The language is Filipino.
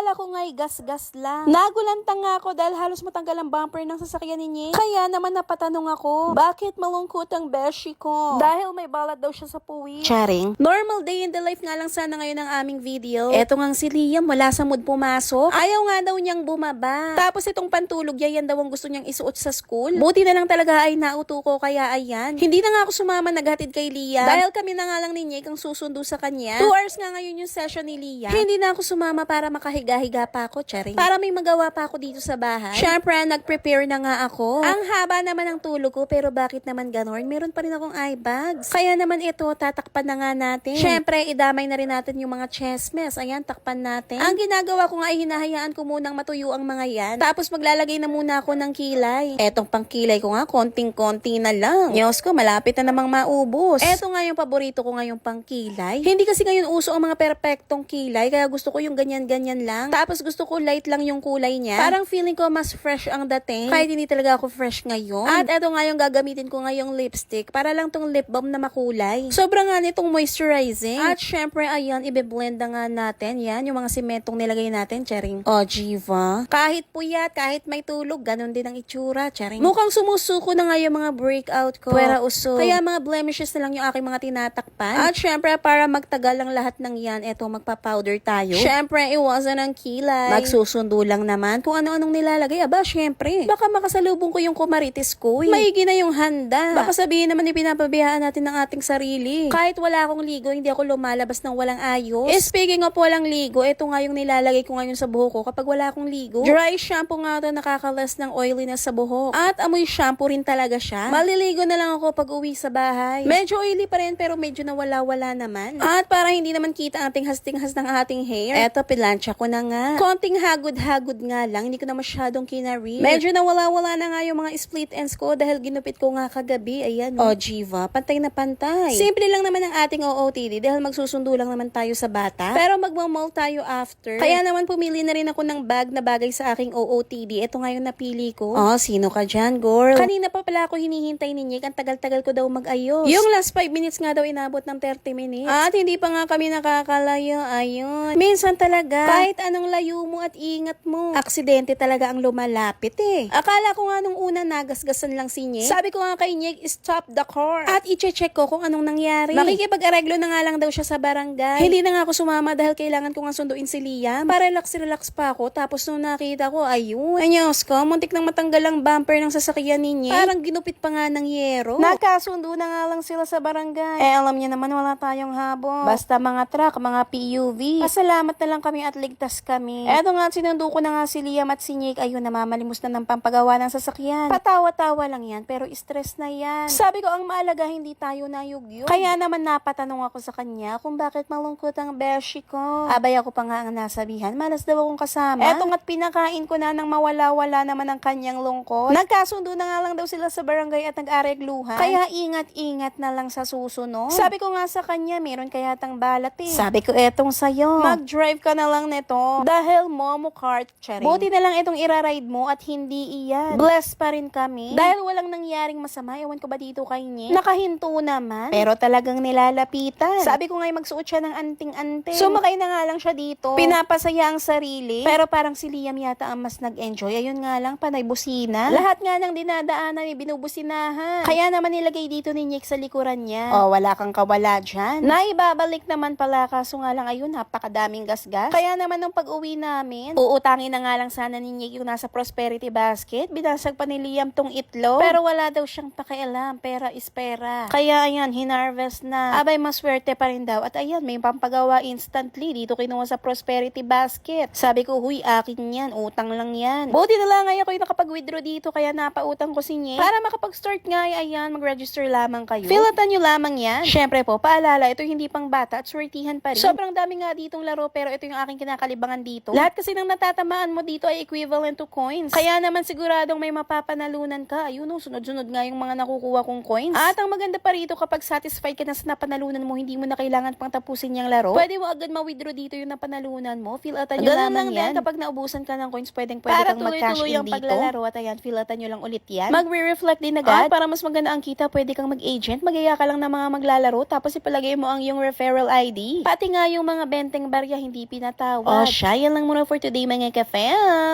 Akala ko nga'y gas-gas lang. Nagulantang nga ako dahil halos matanggal ang bumper ng sasakyan ni Nick. Kaya naman napatanong ako, bakit malungkot ang beshi ko? Dahil may balat daw siya sa puwit. Charing. Normal day in the life nga lang sana ngayon ang aming video. Eto ngang si Liam, wala sa mood pumasok. Ayaw nga daw niyang bumaba. Tapos itong pantulog yan daw ang gusto niyang isuot sa school. Buti na lang talaga ay nauto ko kaya ayan. Hindi na nga ako sumama naghatid kay Liam. Dahil kami na nga lang ni Nick ang susundo sa kanya. 2 hours nga ngayon yung session ni Liam. Hindi na ako sumama para makahiga-higa pa ako, charing. Para may magawa pa ako dito sa bahay. Syempre, nag-prepare na nga ako. Ang haba naman ng tulog ko, pero bakit naman ganon? Meron pa rin akong eye bags. Kaya naman ito, tatakpan na nga natin. Syempre, idamay na rin natin yung mga chestmes. Ayan, takpan natin. Ang ginagawa ko nga ay hinahayaan ko munang matuyo ang mga yan. Tapos maglalagay na muna ako ng kilay. Etong pangkilay ko nga, konting-konti na lang. Diyos ko, malapit na namang maubos. Eto nga yung paborito ko ngayong pangkilay. Hindi kasi ngayon uso ang mga perpektong kilay, kaya gusto ko yung ganyan-ganyan lang. Tapos gusto ko light lang yung kulay niya. Parang feeling ko mas fresh ang dating. Kahit hindi talaga ako fresh ngayon. At eto nga yung gagamitin ko ngayong lipstick. Para lang tong lip balm na makulay. Sobrang nga nitong moisturizing. At syempre, ayan, ibe-blend na nga natin. Yan, yung mga simentong nilagay natin. Charing. O, Jiva. Kahit puyat, kahit may tulog, ganun din ang itsura. Charing. Mukhang sumusuko na nga yung mga breakout ko. Pwera uso. Kaya mga blemishes na lang yung aking mga tinatakpan. At syempre, para magtagal ang lahat ng yan, eto, magpa-powder tayo. Syempre, iwasan ang kilay. Magsusundo lang naman kung ano-anong nilalagay. Aba, syempre. Baka makasalubong ko yung kumaritis ko. Maigi na yung handa. Baka sabihin naman ipinapabayaan natin ng ating sarili. Kahit wala akong ligo, hindi ako lumalabas ng walang ayos. Speaking of walang ligo, ito nga yung nilalagay ko ngayon sa buhok ko kapag wala akong ligo. Dry shampoo nga to, nakakalas ng oiliness sa buhok. At amoy shampoo rin talaga siya. Maliligo na lang ako pag uwi sa bahay. Medyo oily pa rin pero medyo nawala-wala naman. At para hindi naman kita ang ating hasting-has ng ating hair, eto, pilansya ko na nga. Konting hagod-hagod nga lang, hindi ko na masyadong kinari. Medyo nawala-wala na nga yung mga split ends ko dahil ginupit ko nga kagabi. Ayan. O, Jiva, pantay na pantay. Simple lang naman ang ating OOTD dahil magsusundo lang naman tayo sa bata. Pero magmamall tayo after. Kaya naman pumili na rin ako ng bag na bagay sa aking OOTD. Ito nga yung napili ko. Oh, sino ka dyan, girl? Kanina pa pala ako hinihintay ni Nick. Ang tagal-tagal ko daw mag-ayos. Yung last 5 minutes nga daw inabot ng 30 minutes. At hindi pa nga kami nakakalayo. Ayun. Minsan talaga, kahit anong layo mo at ingat mo, aksidente talaga ang lumalapit eh. Akala ko nga nung una nagasgasan lang si Nick. Sabi ko nga kay Nick, stop the car. At i-check ko kung anong nangyari. Makikipag-areglo na nga lang daw siya sa barangay. Hindi na nga ako sumama dahil kailangan ko nga sunduin si Liam. Relax pa ako. Tapos nung nakita ko, ayun. Anyos ko, muntik nang matanggal ang bumper ng sasakyan ni Nick. Parang ginupit pa nga ng yero. Nakasundo na nga lang sila sa barangay. Alam niya naman wala tayong habol. Basta mga truck, mga PUV. Pasalamat na lang kami at ligtas kami. Eto nga, sinundo ko na nga si Liam at si Nick. Ayun, namamalimos na ng pampagawa ng sasakyan. Patawa-tawa lang yan, pero stress na yan. Sabi ko, ang maalaga, hindi tayo nayugyo. Kaya naman napatanong ako sa kanya kung bakit malungkot ang beshi ko. Abay ako pa nga ang nasabihan, malas daw akong kasama. Eto nga't pinakain ko na nang mawala-wala naman ang kanyang lungkot. Nagkasundo na nga lang daw sila sa barangay at nag-aregluhan. Kaya ingat-ingat na lang sa susunod. Sabi ko nga sa kanya, meron kaya tang balat eh. Sabi ko, etong sayo. Mag-drive ka na lang nito. Dahil Momo Kart, charing. Buti na lang itong iraride mo at hindi iyan. Blessed pa rin kami. Dahil walang nangyaring masama. Ewan ko ba dito kay Nick? Nakahinto naman. Pero talagang nilalapitan. Sabi ko nga magsuot siya ng anting-anting. Sumakay na nga lang siya dito. Pinapasaya ang sarili. Pero parang si Liam yata ang mas nag-enjoy. Ayun nga lang, panay busina. Lahat nga ng dinadaanan ay binubusinahan. Kaya naman nilagay dito ni Nick sa likuran niya. Oh, wala kang kawala dyan. Naibabalik naman pala, kaso nga lang ayun, napakadaming gasgas. Kaya naman nung pag-uwi namin, uutangin na nga lang sana ni Nick yung nasa prosperity basket. Binasag pa ni Liam tong itlog. Pero wala daw siyang pakialam. Pera is pera. Kaya ayan, hinarvest na. Abay, maswerte pa rin daw. At ayan, may pampagawa instantly. Dito kinuha sa prosperity basket. Sabi ko, huy, akin yan. Utang lang yan. Buti na lang ay ako yung nakapag-withdraw dito. Kaya napautang ko si Nick. Para makapag-start nga ay ayan, mag-register lamang kayo. Fillatan nyo lamang yan. Syempre po, paalala, ito hindi pang bata at swertihan pa rin. Sobrang dami nga ditong laro pero ito yung aking kinakalibangan dito. Lahat kasi ng natatamaan mo dito ay equivalent to coins. Kaya naman siguradong may mapapanalunan ka. Ayun o, sunod-sunod nga yung mga nakukuha kong coins. At ang maganda pa rito kapag satisfied ka na sa napanalunan mo, hindi mo na kailangan pang tapusin yung laro. Pwede mo agad ma-withdraw dito yung napanalunan mo. Fillatan nyo lamang yan. Kapag naubusan ka ng coins, pwede kang mag-cash in dito. Paglalaro at ayan, fillatan nyo lang ulit yan. Magre-reflect din agad. At para mas maganda ang kita, pwede kang mag-agent. Magaya ka lang ng mga maglalaro tapos ipalagay mo ang yung referral ID. Pati nga yung mga benteng barya hindi pinatawad. siya. Yan lang muna for today mga ka-fam.